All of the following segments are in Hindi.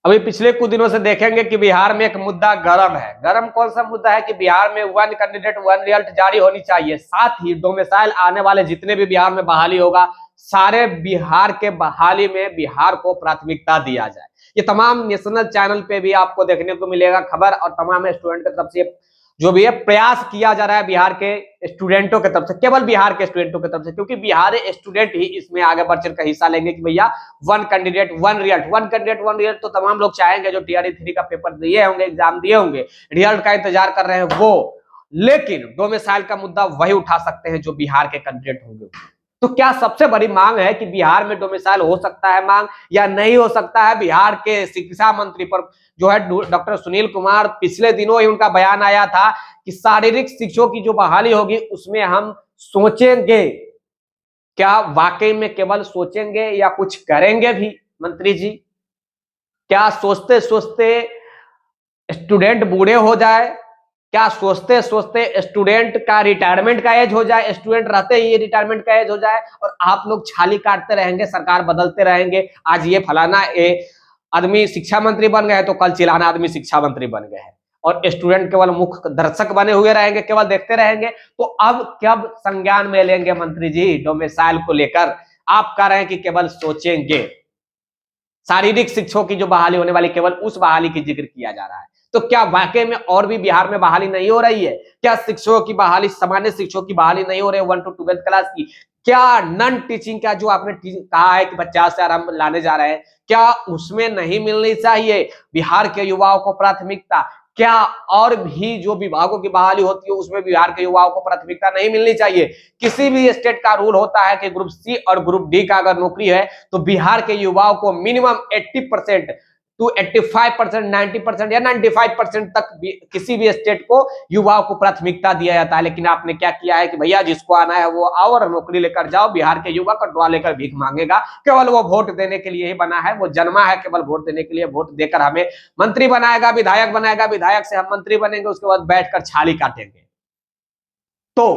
अभी पिछले कुछ दिनों से देखेंगे कि बिहार में एक मुद्दा गर्म है। गर्म कौन सा मुद्दा है कि बिहार में वन कैंडिडेट वन रिजल्ट जारी होनी चाहिए, साथ ही डोमिसाइल आने वाले जितने भी बिहार में बहाली होगा, सारे बिहार के बहाली में बिहार को प्राथमिकता दिया जाए। ये तमाम नेशनल चैनल पे भी आपको देखने को मिलेगा खबर, और तमाम स्टूडेंट की तरफ से जो भी है प्रयास किया जा रहा है बिहार के स्टूडेंटों की तरफ से, केवल बिहार के स्टूडेंटों की तरफ से, क्योंकि बिहार स्टूडेंट ही इसमें आगे बढ़ चढ़ कर हिस्सा लेंगे कि भैया one candidate one result, one candidate one result तो तमाम लोग चाहेंगे जो टीआरई 3 का पेपर दिए होंगे, एग्जाम दिए होंगे, रिजल्ट का इंतजार कर रहे हैं वो। लेकिन डोमिसाइल का मुद्दा वही उठा सकते हैं जो बिहार के कैंडिडेट होंगे। तो क्या सबसे बड़ी मांग है कि बिहार में डोमिसाइल हो सकता है मांग या नहीं हो सकता है? बिहार के शिक्षा मंत्री पर जो है डॉक्टर सुनील कुमार, पिछले दिनों ही उनका बयान आया था कि शारीरिक शिक्षकों की जो बहाली होगी उसमें हम सोचेंगे। क्या वाकई में केवल सोचेंगे या कुछ करेंगे भी मंत्री जी? क्या सोचते सोचते स्टूडेंट बूढ़े हो जाए? क्या सोचते सोचते स्टूडेंट का रिटायरमेंट का एज हो जाए, स्टूडेंट रहते ही रिटायरमेंट का एज हो जाए, और आप लोग छाली काटते रहेंगे, सरकार बदलते रहेंगे, आज ये फलाना आदमी शिक्षा मंत्री बन गए तो कल चिलाना आदमी शिक्षा मंत्री बन गए हैं, और स्टूडेंट केवल मुख्य दर्शक बने हुए रहेंगे, केवल देखते रहेंगे। तो अब कब संज्ञान में लेंगे मंत्री जी डोमिसाइल को लेकर? आप कह रहे हैं कि केवल सोचेंगे। शारीरिक शिक्षकों की जो बहाली होने वाली, केवल उस बहाली की जिक्र किया जा रहा है। तो क्या वाकई में और भी बिहार में बहाली नहीं हो रही है? क्या शिक्षकों की बहाली, सामान्य शिक्षकों की बहाली नहीं हो रही है 1 to 12 क्लास की? क्या नन टीचिंग का जो आपने कहा है कि 50,000 हम लाने जा रहे हैं, क्या उसमें नहीं मिलनी चाहिए बिहार के युवाओं को प्राथमिकता? क्या और भी जो विभागों की बहाली होती है उसमें बिहार के युवाओं को प्राथमिकता नहीं मिलनी चाहिए? किसी भी स्टेट का रूल होता है कि ग्रुप सी और ग्रुप डी का अगर नौकरी है तो बिहार के युवाओं को मिनिमम 80% टू 85%, 90% या 95% तक किसी भी स्टेट को युवाओं को प्राथमिकता दिया जाता है। लेकिन आपने क्या किया है कि भैया जिसको आना है वो आओ और नौकरी लेकर जाओ। बिहार के युवा कटवा लेकर भीख मांगेगा, केवल वो वोट देने के लिए ही बना है, वो जन्मा है केवल वोट देने के लिए। वोट देकर हमें मंत्री बनाएगा, विधायक बनाएगा, विधायक से हम मंत्री बनेंगे, उसके बाद बैठकर छाली काटेंगे। तो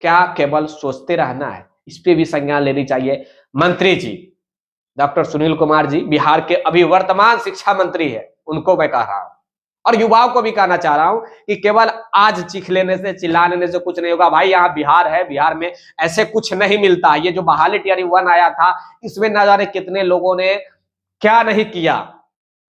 क्या केवल सोचते रहना है? इस पे भी संज्ञान लेनी चाहिए मंत्री जी। डॉक्टर सुनील कुमार जी बिहार के अभी वर्तमान शिक्षा मंत्री है, उनको मैं कह रहा हूं, और युवाओं को भी कहना चाह रहा हूं कि केवल आज चीख लेने से, चिल्ला लेने से कुछ नहीं होगा भाई। यहाँ बिहार है, बिहार में ऐसे कुछ नहीं मिलता। ये जो बहाली टीआरई 1 आया था, इसमें न जाने कितने लोगों ने क्या नहीं किया,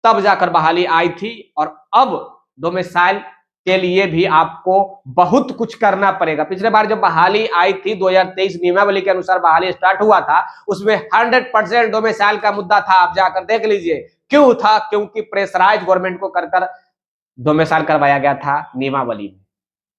तब जाकर बहाली आई थी। और अब डोमिसाइल के लिए भी आपको बहुत कुछ करना पड़ेगा। पिछले बार जब बहाली आई थी 2023 नियमावली के अनुसार बहाली स्टार्ट हुआ था, उसमें 100% डोमिसाइल का मुद्दा था। आप जाकर देख लीजिए क्यों था, क्योंकि प्रेशराइज गवर्नमेंट को कर डोमिसाइल करवाया गया था नियमावली में।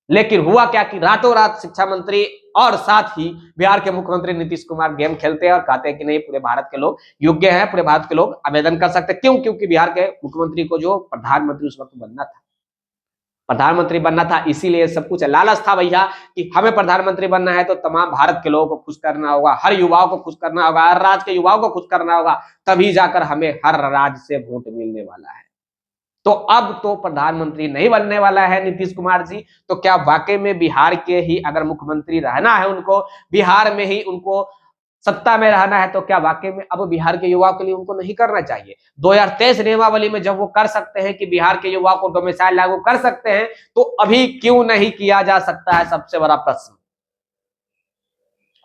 लेकिन हुआ क्या कि रातों रात शिक्षा मंत्री और साथ ही बिहार के मुख्यमंत्री नीतीश कुमार गेम खेलते हैं और कहते हैं कि नहीं, पूरे भारत के लोग योग्य हैं, पूरे भारत के लोग आवेदन कर सकते हैं। क्यों? क्योंकि बिहार के मुख्यमंत्री को जो प्रधानमंत्री उस वक्त बनना था, प्रधानमंत्री बनना था, इसीलिए सब कुछ लालच था भैया कि हमें प्रधानमंत्री बनना है तो तमाम भारत के लोगों को खुश करना होगा, हर युवाओं को खुश करना होगा, हर राज्य के युवाओं को खुश करना होगा, तभी जाकर हमें हर राज्य से वोट मिलने वाला है। तो अब तो प्रधानमंत्री नहीं बनने वाला है नीतीश कुमार जी। तो क्या वाकई में बिहार के ही अगर मुख्यमंत्री रहना है उनको, बिहार में ही उनको सत्ता में रहना है, तो क्या वाकई में अब बिहार के युवाओं के लिए उनको नहीं करना चाहिए? 2023 नियमावली में जब वो कर सकते हैं कि बिहार के युवाओं को डोमिसाइल लागू कर सकते हैं, तो अभी क्यों नहीं किया जा सकता है? सबसे बड़ा प्रश्न।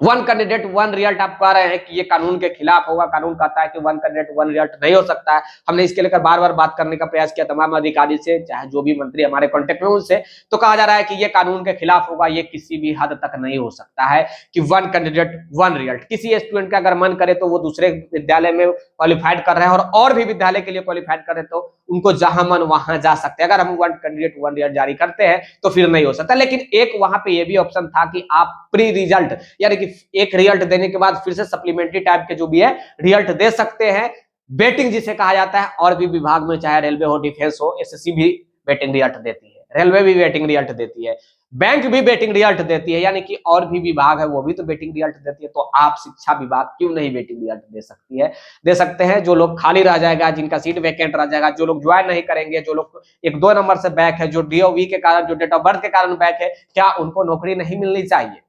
वन कैंडिडेट वन रिजल्ट आप कह रहे हैं कि ये कानून के खिलाफ होगा। कानून कहता है कि वन कैंडिडेट वन रिजल्ट नहीं हो सकता है। हमने इसके लेकर बार बार बात करने का प्रयास किया तमाम अधिकारी से, चाहे जो भी मंत्री हमारे कांटेक्ट में उनसे, तो कहा जा रहा है कि ये कानून के खिलाफ होगा, ये किसी भी हद तक नहीं हो सकता है कि वन कैंडिडेट वन रिजल्ट। किसी स्टूडेंट का अगर मन करे तो वो दूसरे विद्यालय में क्वालिफाइड कर रहे हैं और भी विद्यालय के लिए क्वालिफाइड कर रहे तो उनको जहां मन वहां जा सकते हैं। अगर हम वन कैंडिडेट वन रिजल्ट जारी करते हैं तो फिर नहीं हो सकता। लेकिन एक वहां पे ये भी ऑप्शन था कि आप प्री रिजल्ट, यानी कि एक रिजल्ट देने के बाद फिर से सप्लीमेंट्री टाइप के जो भी है रिजल्ट दे सकते हैं। बेटिंग जिसे कहा जाता है, और भी विभाग में चाहे रेलवे हो, डिफेंस हो, एसएससी भी बेटिंग रिजल्ट देती है, रेलवे भी बेटिंग रिजल्ट देती है, बैंक भी बेटिंग रिजल्ट देती है, यानी कि और भी विभाग है वो भी तो बेटिंग रिजल्ट देती है। तो आप शिक्षा विभाग क्यों नहीं बेटिंग रिजल्ट दे सकती है? दे सकते हैं। जो लोग खाली रह जाएगा, जिनका सीट वैकेंट रह जाएगा, जो लोग ज्वाइन नहीं करेंगे, जो लोग 1-2 नंबर से बैक है, जो डीओवी के कारण, जो डेट ऑफ बर्थ के कारण बैक है, क्या उनको नौकरी नहीं मिलनी चाहिए?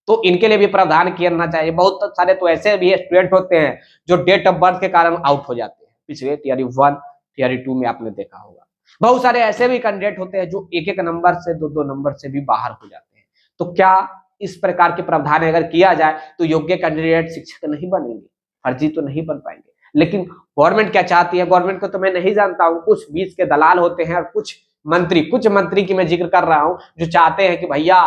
तो इनके लिए भी प्रावधान किया चाहिए। बहुत सारे तो ऐसे भी स्टूडेंट होते हैं जो डेट ऑफ बर्थ के कारण आउट हो जाते हैं। पिछले टीआरई 1 टीआरई 2 में आपने देखा होगा। बहुत सारे ऐसे भी कैंडिडेट होते हैं जो एक एक नंबर से 2-2 नंबर से भी बाहर हो जाते हैं। तो क्या इस प्रकार के प्रावधान अगर किया जाए तो योग्य कैंडिडेट शिक्षक नहीं बनेंगे, फर्जी तो नहीं बन पाएंगे। लेकिन गवर्नमेंट क्या चाहती है, गवर्नमेंट को तो मैं नहीं जानता हूँ, कुछ बीच के दलाल होते हैं और कुछ मंत्री की मैं जिक्र कर रहा हूँ जो चाहते हैं कि भैया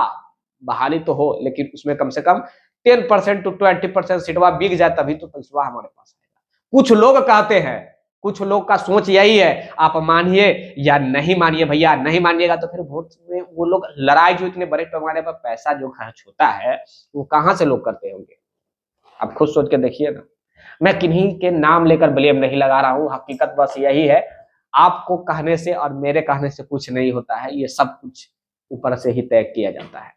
बहाली तो हो लेकिन उसमें कम से कम 10% to 20% सीटवा बिक जाए तभी तो पैसा हमारे पास आएगा। कुछ लोग कहते हैं, कुछ लोग का सोच यही है, आप मानिए या नहीं मानिए भैया, नहीं मानिएगा तो फिर वोट में वो लोग लड़ाई जो इतने बड़े पैमाने पर पैसा जो खर्च होता है वो कहां से लोग करते होंगे, आप खुद सोच के देखिए ना। मैं किन्हीं के नाम लेकर ब्लेम नहीं लगा रहा हूँ, हकीकत बस यही है, आपको कहने से और मेरे कहने से कुछ नहीं होता है, ये सब कुछ ऊपर से ही तय किया जाता है।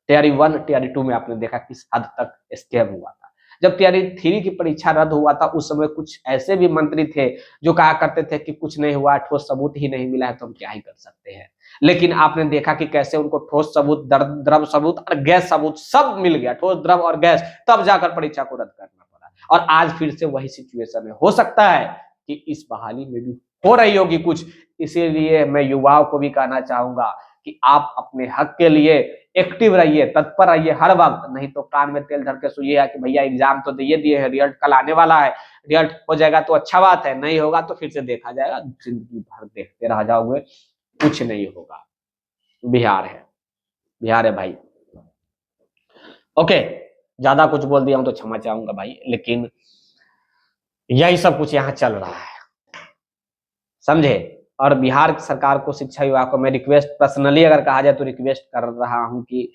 टीआरई 1 टीआरई 2 में आपने देखा किस हद तक स्कैम हुआ था। जब टीआरई 3 की परीक्षा रद्द हुआ था उस समय कुछ ऐसे भी मंत्री थे जो कहा करते थे कि कुछ नहीं हुआ, ठोस सबूत ही नहीं मिला है तो हम क्या ही कर सकते हैं। लेकिन आपने देखा कि कैसे उनको ठोस सबूत, द्रव सबूत और गैस सबूत सब मिल गया, ठोस द्रव और गैस, तब जाकर परीक्षा को रद्द करना पड़ा। और आज फिर से वही सिचुएशन है। हो सकता है कि इस बहाली में भी हो रही होगी कुछ, इसीलिए मैं युवाओं को भी कहना चाहूंगा कि आप अपने हक के लिए एक्टिव रहिए, तत्पर रहिए हर वक्त, नहीं तो कान में तेल धर के सुइए कि भैया एग्जाम तो दिए है, रिजल्ट कल आने वाला है, रिजल्ट हो जाएगा तो अच्छा बात है, नहीं होगा तो फिर से देखा जाएगा, जिंदगी भर देखते रह जाओगे, कुछ नहीं होगा। बिहार है भाई। ओके, ज्यादा कुछ बोल दिया हूं तो क्षमा चाहूंगा भाई, लेकिन यही सब कुछ यहाँ चल रहा है, समझे। और बिहार सरकार को, शिक्षा विभाग को मैं रिक्वेस्ट, पर्सनली अगर कहा जाए तो रिक्वेस्ट कर रहा हूं कि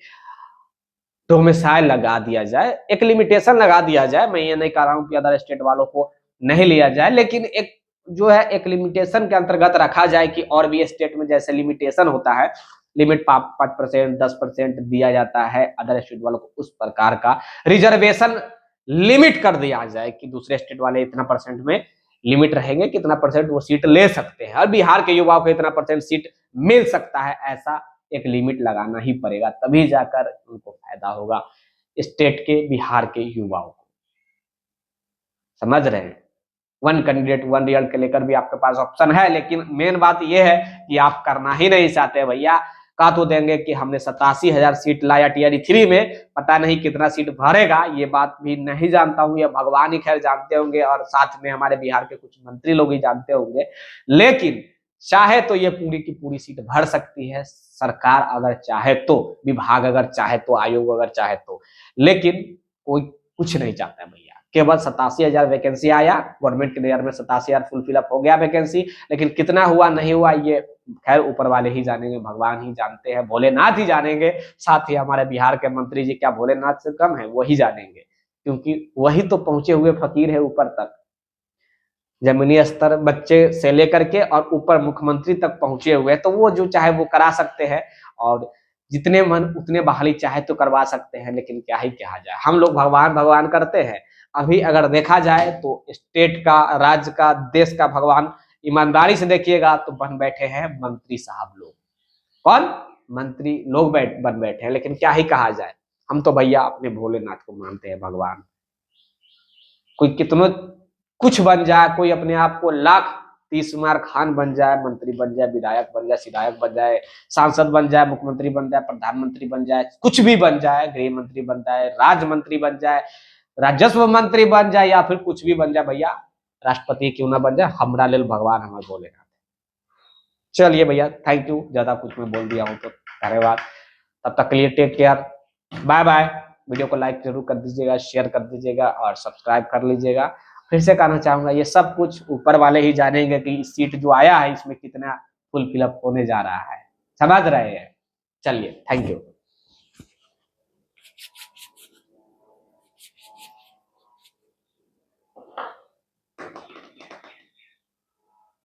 डोमिसाइल लगा दिया जाए, एक लिमिटेशन लगा दिया जाए। मैं ये नहीं कह रहा हूं कि अदर स्टेट वालों को नहीं लिया जाए, लेकिन एक जो है एक लिमिटेशन के अंतर्गत रखा जाए कि और भी स्टेट में जैसे लिमिटेशन होता है, लिमिट 5% 10% दिया जाता है अदर स्टेट वालों को, उस प्रकार का रिजर्वेशन लिमिट कर दिया जाए कि दूसरे स्टेट वाले इतना परसेंट में लिमिट रहेंगे, कितना परसेंट वो सीट ले सकते हैं और बिहार के युवाओं को इतना परसेंट सीट मिल सकता है, ऐसा एक लिमिट लगाना ही पड़ेगा, तभी जाकर उनको फायदा होगा, स्टेट के, बिहार के युवाओं को। समझ रहे हैं। 1 कैंडिडेट 1 रिजल्ट के लेकर भी आपके पास ऑप्शन है, लेकिन मेन बात यह है कि आप करना ही नहीं चाहते भैया। कहा तो देंगे कि हमने 87,000 सीट लाया टीआरई 3 में, पता नहीं कितना सीट भरेगा, ये बात भी नहीं जानता हूं, ये भगवान ही खैर जानते होंगे और साथ में हमारे बिहार के कुछ मंत्री लोग ही जानते होंगे। लेकिन चाहे तो ये पूरी की पूरी सीट भर सकती है सरकार, अगर चाहे तो, विभाग अगर चाहे तो, आयोग अगर चाहे तो, लेकिन कोई कुछ नहीं चाहता है भैया। केवल 87,000 वैकेंसी आया, गवर्नमेंट के ईयर में 87,000 फुल फिलअप हो गया वैकेंसी, लेकिन कितना हुआ नहीं हुआ ये खैर ऊपर वाले ही जानेंगे, भगवान ही जानते हैं, भोलेनाथ ही जानेंगे। साथ ही हमारे बिहार के मंत्री जी क्या भोलेनाथ से कम है, वही जानेंगे, क्योंकि वही तो पहुंचे हुए फकीर है ऊपर तक, जमीनी स्तर बच्चे से लेकर के और ऊपर मुख्यमंत्री तक पहुंचे हुए, तो वो जो चाहे वो करा सकते हैं और जितने मन उतने बहाली चाहे तो करवा सकते हैं। लेकिन क्या ही कहा जाए, हम लोग भगवान भगवान करते हैं। अभी अगर देखा जाए तो स्टेट का, राज्य का, देश का भगवान ईमानदारी से देखिएगा तो बन बैठे हैं मंत्री साहब लोग। कौन? मंत्री लोग बन बैठे हैं। लेकिन क्या ही कहा जाए, हम तो भैया अपने भोलेनाथ को मानते हैं भगवान। कोई कितनों कुछ बन जाए, कोई अपने आप को लाख 30 खान बन जाए, मंत्री बन जाए, विधायक बन जाए, सिधायक बन जाए, सांसद बन जाए, मुख्यमंत्री बन जाए, प्रधानमंत्री बन जाए, कुछ भी बन जाए, गृह मंत्री बन जाए, राज्य मंत्री बन जाए, राजस्व मंत्री बन जाए, या फिर कुछ भी बन जाए भैया, राष्ट्रपति क्यों ना बन जाए, हमरा लेल भगवान हमारे बोलेनाथ। चलिए भैया, थैंक यू, ज्यादा कुछ मैं बोल दिया हूँ तो धन्यवाद। तब तक के लिए take care, bye bye. Video को लाइक जरूर कर दीजिएगा, शेयर कर दीजिएगा और सब्सक्राइब कर लीजिएगा। फिर से कहना चाहूंगा, ये सब कुछ ऊपर वाले ही जानेंगे कि सीट जो आया है इसमें कितना फुल फिलअप होने जा रहा है, समझ रहे हैं। चलिए, थैंक यू।